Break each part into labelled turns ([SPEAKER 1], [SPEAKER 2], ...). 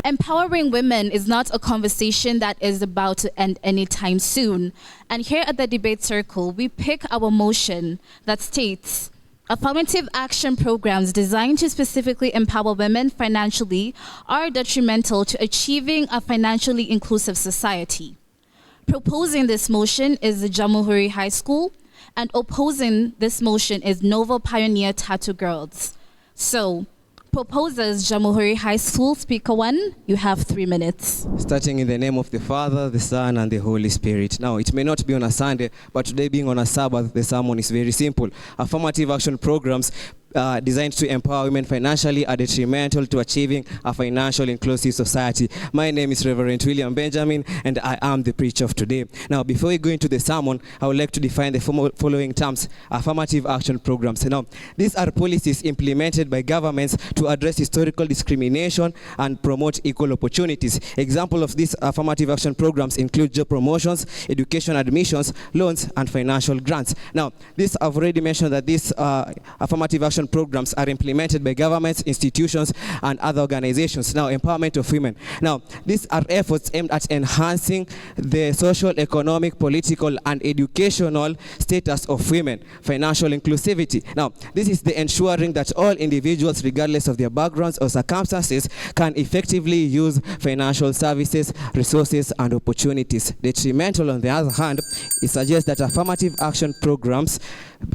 [SPEAKER 1] Empowering women is not a conversation that is about to end anytime soon. And here at the Debate Circle, we pick our motion that states, affirmative action programs designed to specifically empower women financially are detrimental to achieving a financially inclusive society. Proposing this motion is the Jamhuri High School, and opposing this motion is Nova Pioneer Tatu Girls. So, proposers Jamhuri High School, Speaker 1, you have 3 minutes.
[SPEAKER 2] Starting in the name of the Father, the Son, and the Holy Spirit. Now, it may not be on a Sunday, but today being on a Sabbath, the sermon is very simple. Affirmative action programs designed to empower women financially are detrimental to achieving a financial inclusive society. My name is Reverend William Benjamin, and I am the preacher of today. Now, before we go into the sermon, I would like to define the following terms: affirmative action programs. Now, these are policies implemented by governments to address historical discrimination and promote equal opportunities. Examples of these affirmative action programs include job promotions, education admissions, loans, and financial grants. Now, I've already mentioned that these affirmative action programs are implemented by governments, institutions, and other organizations. Now, empowerment of women. Now, these are efforts aimed at enhancing the social, economic, political, and educational status of women. Financial inclusivity. Now, this is the ensuring that all individuals, regardless of their backgrounds or circumstances, can effectively use financial services, resources, and opportunities. Detrimental, on the other hand, it suggests that affirmative action programs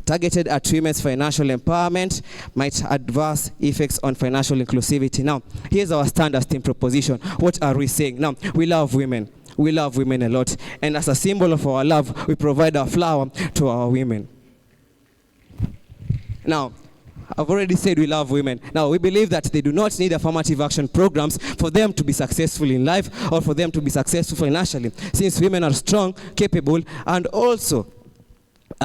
[SPEAKER 2] targeted at women's financial empowerment might have adverse effects on financial inclusivity. Now, here's our standard team proposition. What are we saying? Now, we love women. We love women a lot. And as a symbol of our love, we provide a flower to our women. Now, I've already said we love women. Now, we believe that they do not need affirmative action programs for them to be successful in life or for them to be successful financially, since women are strong, capable, and also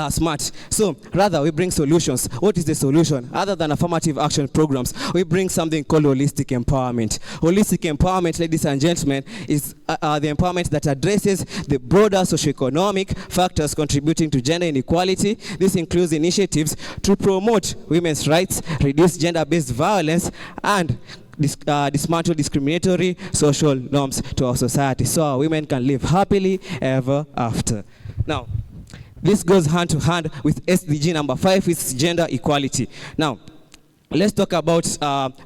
[SPEAKER 2] smart. So rather, we bring solutions. What is the solution? Other than affirmative action programs, we bring something called holistic empowerment. Holistic empowerment, ladies and gentlemen, is the empowerment that addresses the broader socioeconomic factors contributing to gender inequality. This includes initiatives to promote women's rights, reduce gender-based violence, and dismantle discriminatory social norms to our society, so our women can live happily ever after. Now, this goes hand to hand with SDG number 5, which is gender equality. Now, let's talk about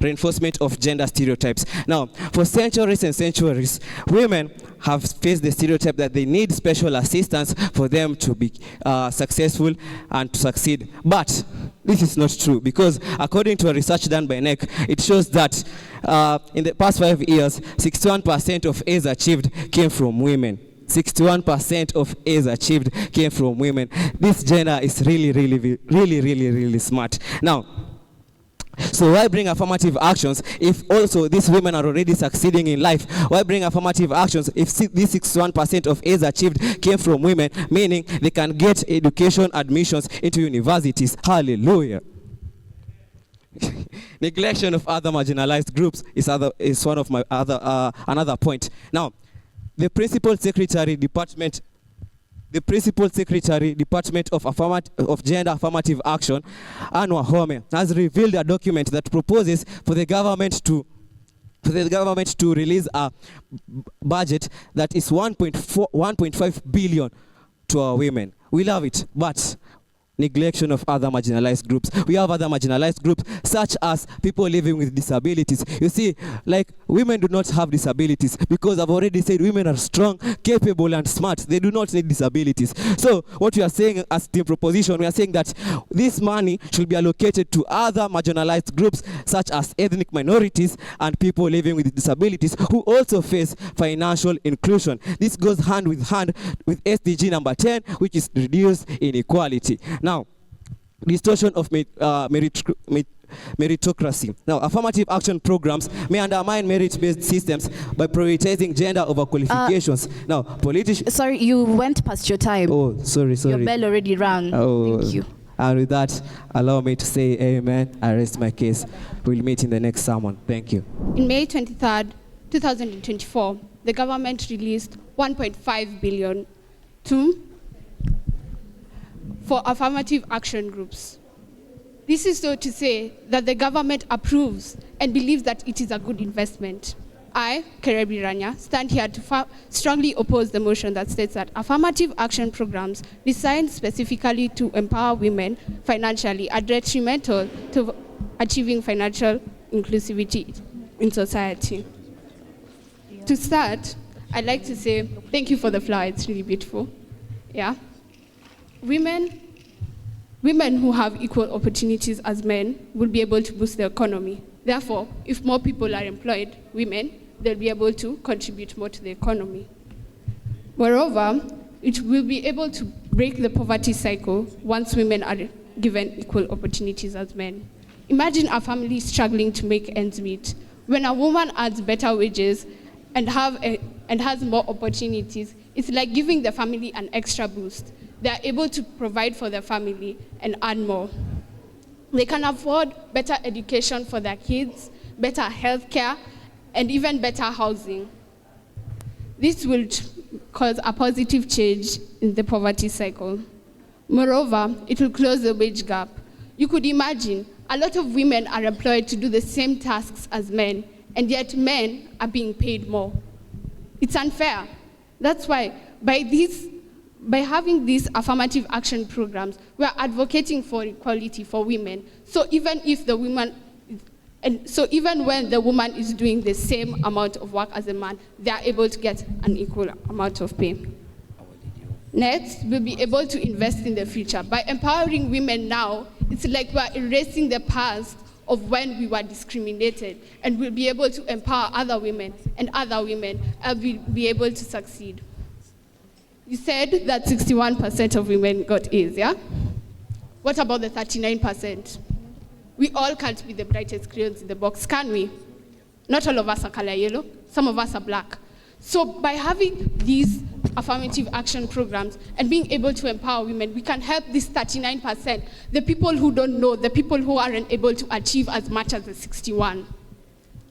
[SPEAKER 2] reinforcement of gender stereotypes. Now, for centuries and centuries, women have faced the stereotype that they need special assistance for them to be successful and to succeed. But this is not true, because according to a research done by NEC, it shows that in the past 5 years, 61% of A's achieved came from women. 61% of A's achieved came from women. This gender is really smart. Now, so why bring affirmative actions if also these women are already succeeding in life? Why bring affirmative actions if this 61% of A's achieved came from women, meaning they can get education admissions into universities? Hallelujah. Neglection of other marginalized groups is one of my another point. Now, the Principal Secretary Department of Gender Affirmative Action, Anwar Home, has revealed a document that proposes for the government to release a budget that is 1.5 billion to our women. We love it, but neglection of other marginalized groups. We have other marginalized groups, such as people living with disabilities. You see, like, women do not have disabilities, because I've already said women are strong, capable, and smart. They do not need disabilities. So what we are saying as team proposition, we are saying that this money should be allocated to other marginalized groups, such as ethnic minorities and people living with disabilities who also face financial inclusion. This goes hand with SDG number 10, which is reduce inequality. Now, distortion of meritocracy. Now, affirmative action programs may undermine merit-based systems by prioritizing gender over qualifications. Now, politicians...
[SPEAKER 1] Sorry, you went past your time.
[SPEAKER 2] Oh, sorry.
[SPEAKER 1] Your bell already rang.
[SPEAKER 2] Oh,
[SPEAKER 1] thank you.
[SPEAKER 2] And with that, allow me to say amen. I rest my case. We'll meet in the next sermon. Thank you.
[SPEAKER 3] In May 23rd, 2024, the government released 1.5 billion for affirmative action groups. This is so to say that the government approves and believes that it is a good investment. I, Kerebi Rania, stand here to strongly oppose the motion that states that affirmative action programs designed specifically to empower women financially are detrimental to achieving financial inclusivity in society. To start, I'd like to say thank you for the flower, it's really beautiful. Yeah. Women who have equal opportunities as men will be able to boost the economy. Therefore, if more people are employed, women, they'll be able to contribute more to the economy. Moreover, it will be able to break the poverty cycle once women are given equal opportunities as men. Imagine a family struggling to make ends meet. When a woman earns better wages and has more opportunities, it's like giving the family an extra boost. They are able to provide for their family and earn more. They can afford better education for their kids, better healthcare, and even better housing. This will cause a positive change in the poverty cycle. Moreover, it will close the wage gap. You could imagine a lot of women are employed to do the same tasks as men, and yet men are being paid more. It's unfair. That's why by having these affirmative action programs, we are advocating for equality for women. So even when the woman is doing the same amount of work as a man, they are able to get an equal amount of pay. Next, we'll be able to invest in the future. By empowering women now, it's like we're erasing the past of when we were discriminated, and we'll be able to empower other women, and other women will be able to succeed. You said that 61% of women got A's, yeah? What about the 39%? We all can't be the brightest crayons in the box, can we? Not all of us are color yellow, some of us are black. So by having these affirmative action programs and being able to empower women, we can help this 39%, the people who don't know, the people who aren't able to achieve as much as the 61.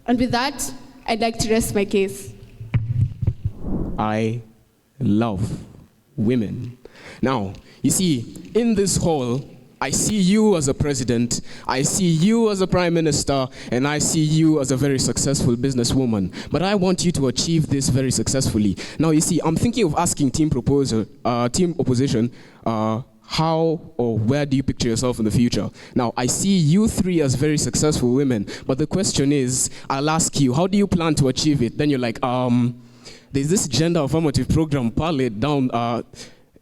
[SPEAKER 3] And with that, I'd like to rest my case.
[SPEAKER 4] I love women. Now, you see, in this hall, I see you as a president, I see you as a prime minister, and I see you as a very successful businesswoman. But I want you to achieve this very successfully. Now, you see, I'm thinking of asking team opposition, how or where do you picture yourself in the future? Now, I see you three as very successful women, but the question is, I'll ask you, how do you plan to achieve it? Then you're like, there's this gender affirmative program, pilot down,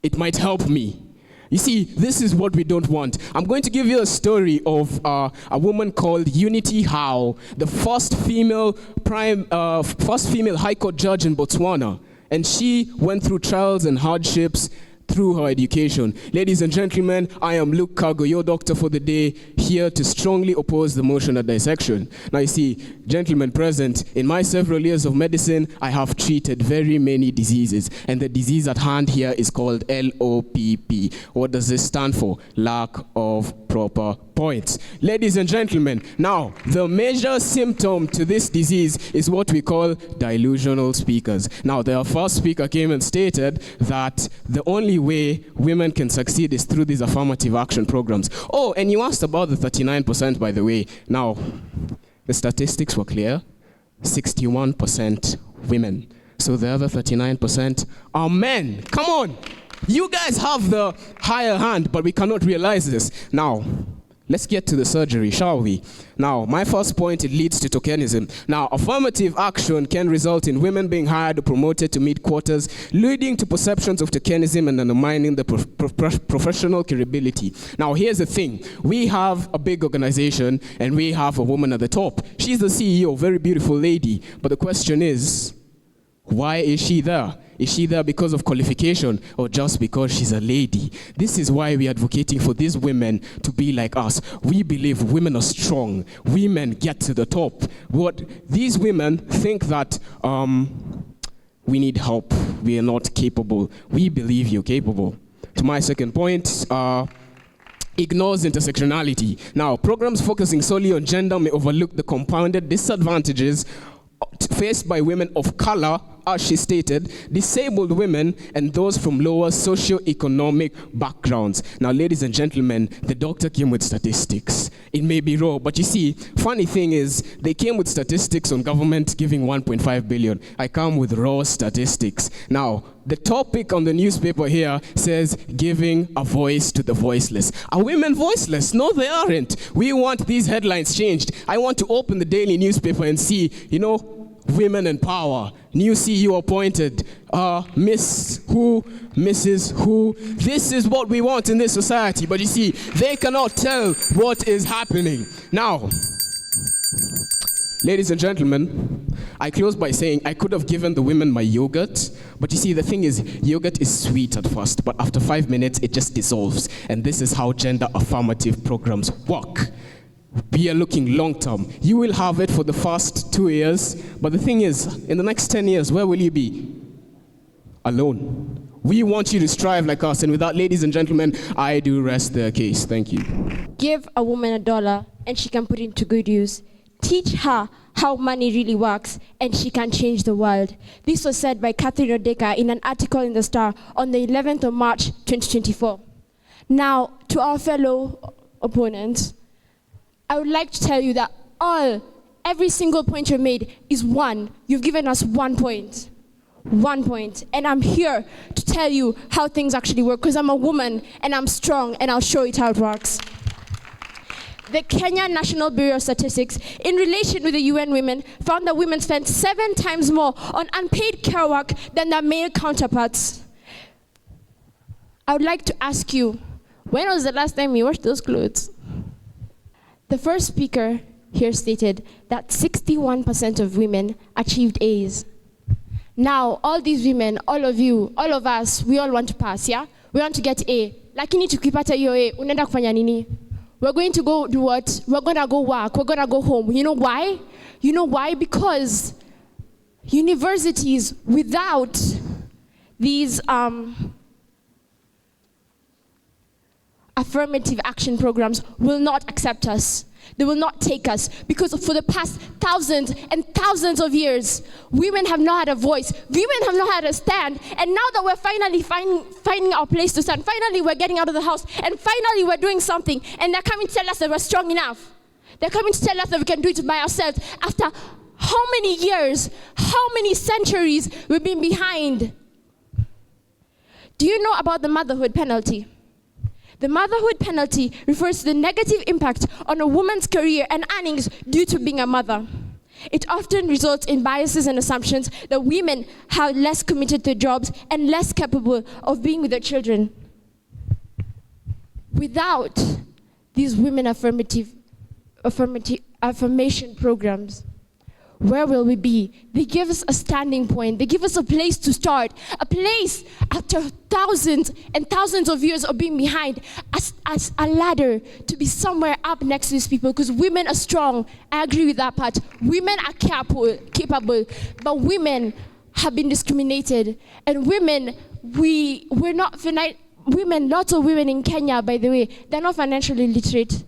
[SPEAKER 4] it might help me. You see, this is what we don't want. I'm going to give you a story of a woman called Unity Howe, the first female High Court judge in Botswana. And she went through trials and hardships through her education. Ladies and gentlemen, I am Luke Kago, your doctor for the day, here to strongly oppose the motion of dissection. Now you see, gentlemen present, in my several years of medicine, I have treated very many diseases, and the disease at hand here is called LOPP. What does this stand for? Lack of proper points. Ladies and gentlemen, now, the major symptom to this disease is what we call delusional speakers. Now, the first speaker came and stated that the only way women can succeed is through these affirmative action programs. Oh, and you asked about the 39%, by the way. Now, the statistics were clear. 61% women. So the other 39% are men. Come on! You guys have the higher hand, but we cannot realize this. Now, let's get to the surgery, shall we? Now, my first point, it leads to tokenism. Now, affirmative action can result in women being hired or promoted to meet quotas, leading to perceptions of tokenism and undermining the professional credibility. Now, here's the thing. We have a big organization, and we have a woman at the top. She's the CEO, very beautiful lady. But the question is, why is she there? Is she there because of qualification or just because she's a lady? This is why we're advocating for these women to be like us. We believe women are strong. Women get to the top. What these women think that we need help. We are not capable. We believe you're capable. To my second point, ignores intersectionality. Now, programs focusing solely on gender may overlook the compounded disadvantages faced by women of color, as she stated, disabled women, and those from lower socio-economic backgrounds. Now, ladies and gentlemen, the doctor came with statistics. It may be raw, but you see, funny thing is, they came with statistics on government giving 1.5 billion. I come with raw statistics. Now, the topic on the newspaper here says giving a voice to the voiceless. Are women voiceless? No, they aren't. We want these headlines changed. I want to open the daily newspaper and see, women in power, new CEO appointed, Miss who, Mrs. who. This is what we want in this society. But you see, they cannot tell what is happening. Now, ladies and gentlemen, I close by saying I could have given the women my yogurt, but you see, the thing is, yogurt is sweet at first, but after 5 minutes, it just dissolves. And this is how gender affirmative programs work. We are looking long term. You will have it for the first 2 years, but the thing is, in the next 10 years, where will you be? Alone. We want you to strive like us, and with that, ladies and gentlemen, I do rest the case. Thank you.
[SPEAKER 5] Give a woman $1 and she can put it into good use. Teach her how money really works and she can change the world. This was said by Catherine Odeka in an article in The Star on the 11th of March, 2024. Now, to our fellow opponents, I would like to tell you that every single point you made is one. You've given us 1 point. 1 point. And I'm here to tell you how things actually work, because I'm a woman and I'm strong, and I'll show you how it works. The Kenya National Bureau of Statistics, in relation with the UN Women, found that women spend 7 times more on unpaid care work than their male counterparts. I would like to ask you, when was the last time you washed those clothes? The first speaker here stated that 61% of women achieved A's. Now, all these women, all of you, all of us, we all want to pass, yeah? We want to get A. Lakini tukipata hiyo A, unaenda kufanya nini? We're going to go do what? We're going to go work. We're going to go home. You know why? You know why? Because universities without these affirmative action programs will not accept us. They will not take us, because for the past thousands and thousands of years, women have not had a voice. Women have not had a stand. And now that we're finally finding our place to stand, finally we're getting out of the house, and finally we're doing something, and they're coming to tell us that we're strong enough. They're coming to tell us that we can do it by ourselves. After how many years, how many centuries we've been behind? Do you know about the motherhood penalty? The motherhood penalty refers to the negative impact on a woman's career and earnings due to being a mother. It often results in biases and assumptions that women are less committed to jobs and less capable of being with their children. Without these women affirmation programs, where will we be? They give us a standing point. They give us a place to start. A place after thousands and thousands of years of being behind, as a ladder to be somewhere up next to these people, because women are strong. I agree with that part. Women are capable, but women have been discriminated. And women, we're not, women, lots of women in Kenya, by the way, they're not financially literate.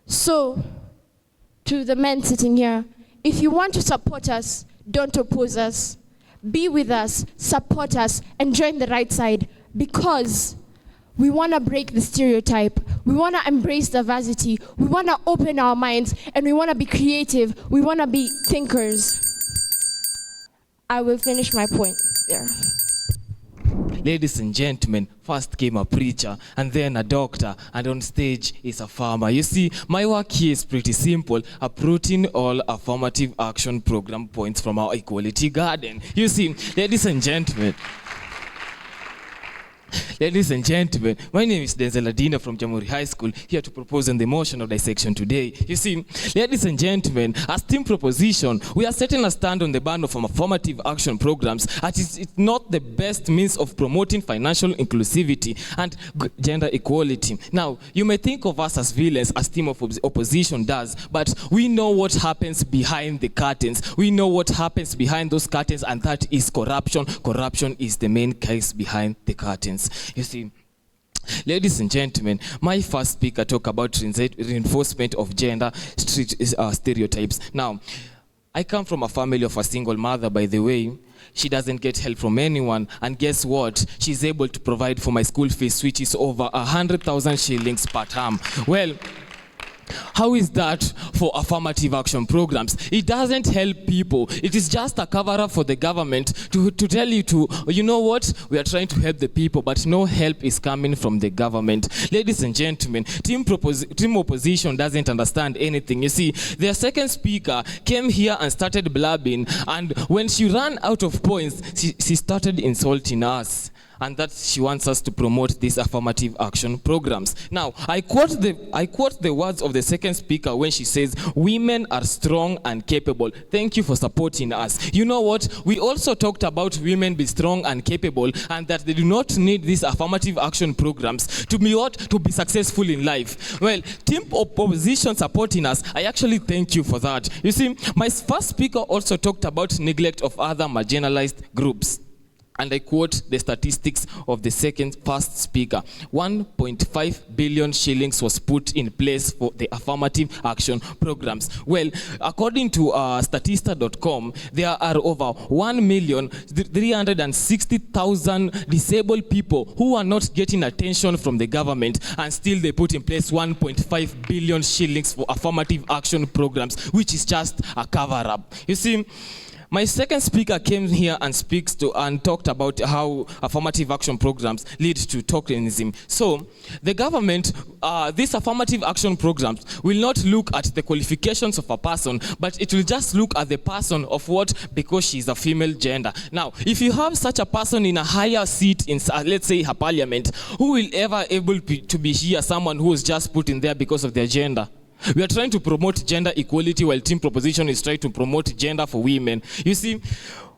[SPEAKER 5] So, to the men sitting here, if you want to support us, don't oppose us. Be with us, support us, and join the right side, because we want to break the stereotype. We want to embrace diversity. We want to open our minds, and we want to be creative. We want to be thinkers. I will finish my point there.
[SPEAKER 6] Ladies and gentlemen, first came a preacher and then a doctor, and on stage is a farmer. You see, my work here is pretty simple, uprooting all affirmative action program points from our equality garden. You see, ladies and gentlemen, my name is Denzel Adina from Jamhuri High School, here to propose on the motion of dissection today. You see, ladies and gentlemen, as team proposition, we are setting a stand on the ban of affirmative action programs as it's not the best means of promoting financial inclusivity and gender equality. Now, you may think of us as villains, as team of opposition does, but we know what happens behind the curtains. We know what happens behind those curtains, and that is corruption. Corruption is the main case behind the curtains. You see, Ladies and gentlemen, my first speaker talked about reinforcement of gender stereotypes. Now, I come from a family of a single mother, by the way. She doesn't get help from anyone, and guess what? She's able to provide for my school fees, which is over 100,000 shillings per term. Well, how is that for affirmative action programs? It doesn't help people. It is just a cover-up for the government to tell you to, you know what, we are trying to help the people, but no help is coming from the government. Ladies and gentlemen, team opposition doesn't understand anything. You see, their second speaker came here and started blabbing, and when she ran out of points, she started insulting us. And that she wants us to promote these affirmative action programs. Now, I quote the words of the second speaker when she says, women are strong and capable. Thank you for supporting us. You know what? We also talked about women be strong and capable, and that they do not need these affirmative action programs to be successful in life. Well, team opposition supporting us, I actually thank you for that. You see, my first speaker also talked about neglect of other marginalized groups. And I quote the statistics of the first speaker. 1.5 billion shillings was put in place for the affirmative action programs. Well, according to Statista.com, there are over 1,360,000 disabled people who are not getting attention from the government, and still they put in place 1.5 billion shillings for affirmative action programs, which is just a cover-up. You see, my second speaker came here and talked about how affirmative action programs lead to tokenism. So the government, these affirmative action programs will not look at the qualifications of a person, but it will just look at the person of what, because she's a female gender. Now, if you have such a person in a higher seat in, let's say, her parliament, who will ever able to be here someone who was just put in there because of their gender? We are trying to promote gender equality while team proposition is trying to promote gender for women. You see,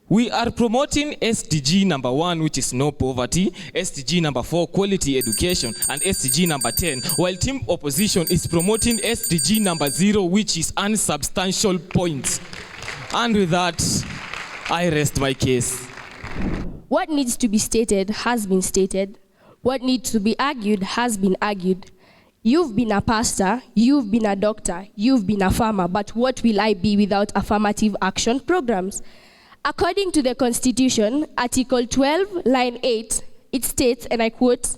[SPEAKER 6] we are promoting SDG number 1, which is no poverty, SDG number 4, quality education, and SDG number 10, while team opposition is promoting SDG number 0, which is unsubstantial points. And with that, I rest my case.
[SPEAKER 5] What needs to be stated has been stated. What needs to be argued has been argued. You've been a pastor, you've been a doctor, you've been a farmer, but what will I be without affirmative action programs? According to the Constitution, Article 12, line 8, it states, and I quote,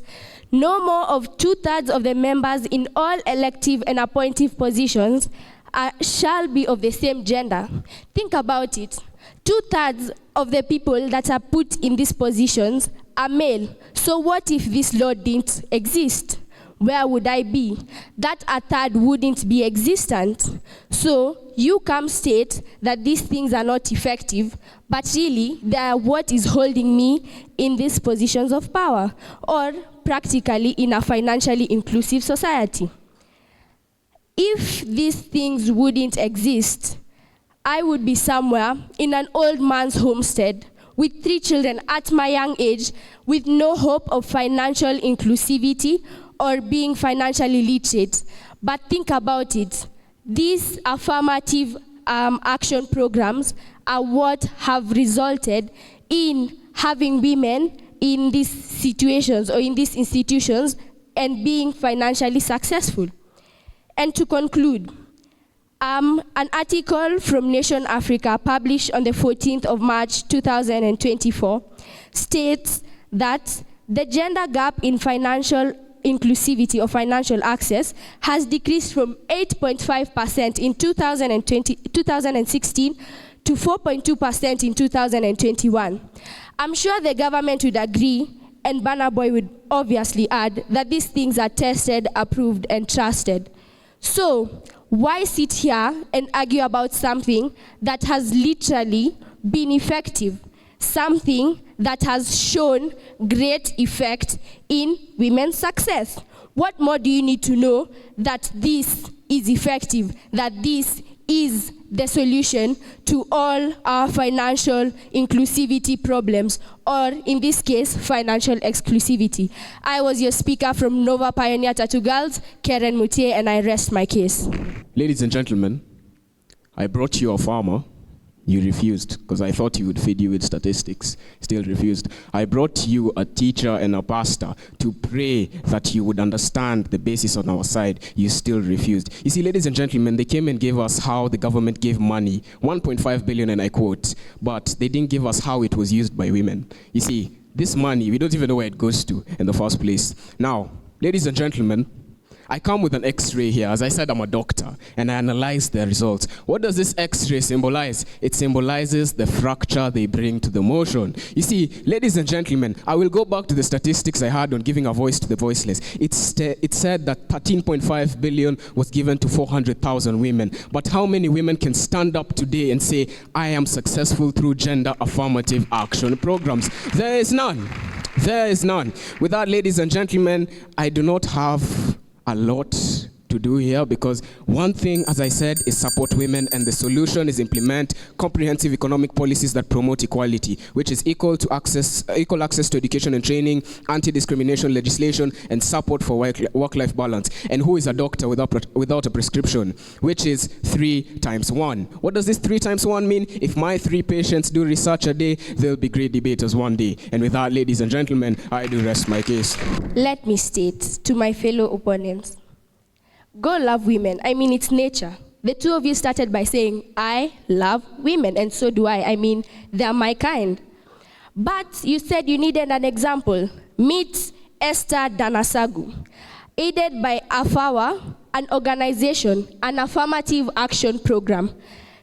[SPEAKER 5] no more of 2/3 of the members in all elective and appointive positions shall be of the same gender. Think about it. 2/3 of the people that are put in these positions are male. So what if this law didn't exist? Where would I be? That a third wouldn't be existent. So you come state that these things are not effective, but really they are what is holding me in these positions of power, or practically in a financially inclusive society. If these things wouldn't exist, I would be somewhere in an old man's homestead with 3 children at my young age, with no hope of financial inclusivity or being financially literate. But think about it. These affirmative action programs are what have resulted in having women in these situations or in these institutions and being financially successful. And to conclude, an article from Nation Africa published on the 14th of March 2024 states that the gender gap in financial inclusivity or financial access has decreased from 8.5% in 2016 to 4.2% in 2021. I'm sure the government would agree, and Burna Boy would obviously add, that these things are tested, approved, and trusted. So why sit here and argue about something that has literally been effective? Something that has shown great effect in women's success. What more do you need to know that this is effective, that this is the solution to all our financial inclusivity problems, or in this case, financial exclusivity? I was your speaker from Nova Pioneer Tatu Girls, Karen Mutie, and I rest my case.
[SPEAKER 4] Ladies and gentlemen, I brought you a farmer You refused, because I thought he would feed you with statistics. Still refused. I brought you a teacher and a pastor to pray that you would understand the basis on our side. You still refused. You see, ladies and gentlemen, they came and gave us how the government gave money, 1.5 billion, and I quote, but they didn't give us how it was used by women. You see, this money, we don't even know where it goes to in the first place. Now, ladies and gentlemen, I come with an X-ray here. As I said, I'm a doctor, and I analyze the results. What does this X-ray symbolize? It symbolizes the fracture they bring to the motion. You see, ladies and gentlemen, I will go back to the statistics I had on giving a voice to the voiceless. It said that 13.5 billion was given to 400,000 women. But how many women can stand up today and say, I am successful through gender affirmative action programs? There is none. There is none. With that, ladies and gentlemen, I do not have a lot to do here, because one thing, as I said, is support women, and the solution is implement comprehensive economic policies that promote equality, which is equal access to education and training, anti-discrimination legislation, and support for work-life balance. And who is a doctor without a prescription? Which is 3 times 1. What does this 3 times 1 mean? If my 3 patients do research a day, there'll be great debaters one day. And with that, ladies and gentlemen, I do rest my case.
[SPEAKER 5] Let me state to my fellow opponents, go love women. I mean, it's nature. The two of you started by saying, I love women, and so do I. I mean, they're my kind. But you said you needed an example. Meet Esther Danasagu, aided by AFAWA, an organization, an affirmative action program.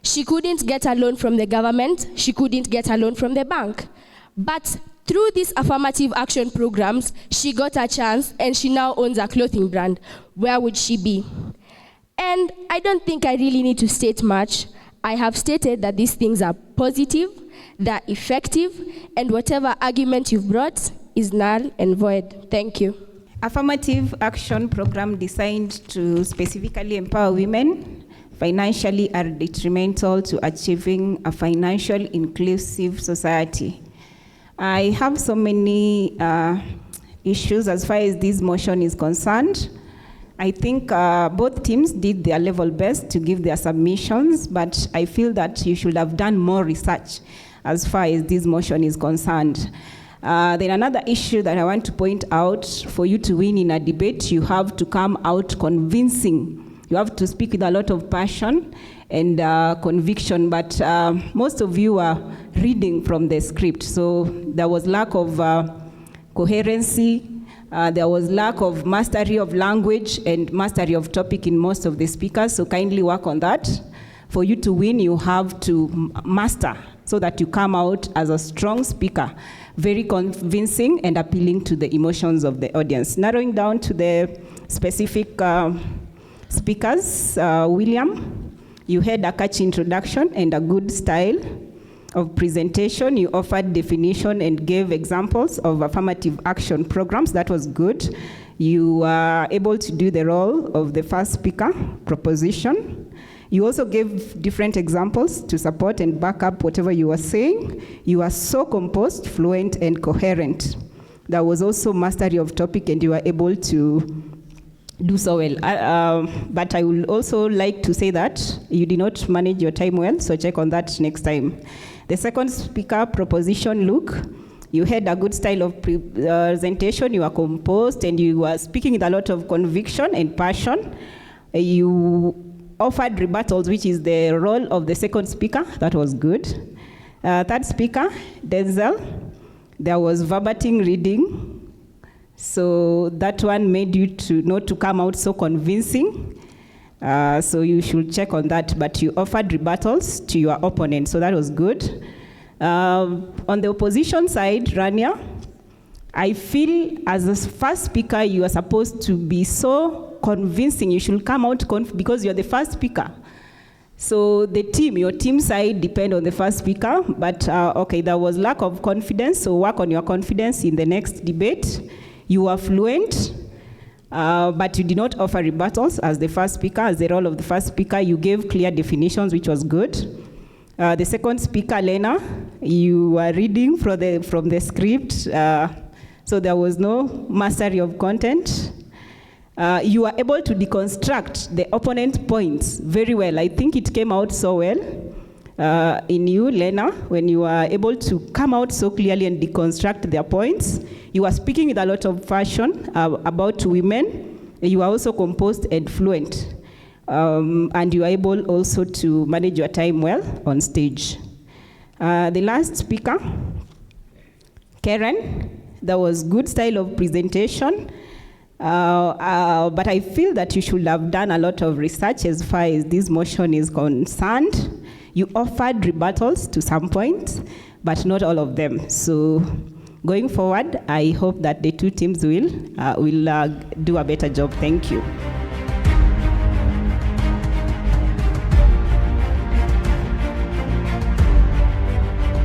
[SPEAKER 5] She couldn't get a loan from the government. She couldn't get a loan from the bank. But through these affirmative action programs, she got a chance, and she now owns a clothing brand. Where would she be? And I don't think I really need to state much. I have stated that these things are positive, they're effective, and whatever argument you've brought is null and void. Thank you.
[SPEAKER 7] Affirmative action program designed to specifically empower women financially are detrimental to achieving a financial inclusive society. I have so many issues as far as this motion is concerned. I think both teams did their level best to give their submissions, but I feel that you should have done more research as far as this motion is concerned. Then another issue that I want to point out, for you to win in a debate, you have to come out convincing. You have to speak with a lot of passion and conviction, but most of you are reading from the script, so there was lack of coherency. There was lack of mastery of language and mastery of topic in most of the speakers, so kindly work on that. For you to win, you have to master so that you come out as a strong speaker, very convincing and appealing to the emotions of the audience. Narrowing down to the specific speakers, William, you had a catchy introduction and a good style of presentation. You offered definition and gave examples of affirmative action programs. That was good. You were able to do the role of the first speaker, proposition. You also gave different examples to support and back up whatever you were saying. You are so composed, fluent, and coherent. There was also mastery of topic, and you were able to do so well. But I would also like to say that you did not manage your time well, so check on that next time. The second speaker, proposition Luke, you had a good style of presentation, you were composed, and you were speaking with a lot of conviction and passion. You offered rebuttals, which is the role of the second speaker. That was good. Third speaker, Denzel, there was verbatim reading. So that one made you to not to come out so convincing. So you should check on that. But you offered rebuttals to your opponent, so that was good. On the opposition side, Rania, I feel as a first speaker, you are supposed to be so convincing. You should come out because you're the first speaker. So the team, your team side depend on the first speaker. But okay, there was lack of confidence. So work on your confidence in the next debate. You were fluent, but you did not offer rebuttals as the first speaker. As the role of the first speaker, you gave clear definitions, which was good. The second speaker, Lena, you were reading from the script, so there was no mastery of content. You were able to deconstruct the opponent's points very well. I think it came out so well. in you, Lena, when you are able to come out so clearly and deconstruct their points. You are speaking with a lot of passion about women. You are also composed and fluent. And you are able also to manage your time well on stage. The last speaker, Karen, that was good style of presentation. But I feel that you should have done a lot of research as far as this motion is concerned. You offered rebuttals to some points, but not all of them. So going forward, I hope that the two teams will do a better job. Thank you.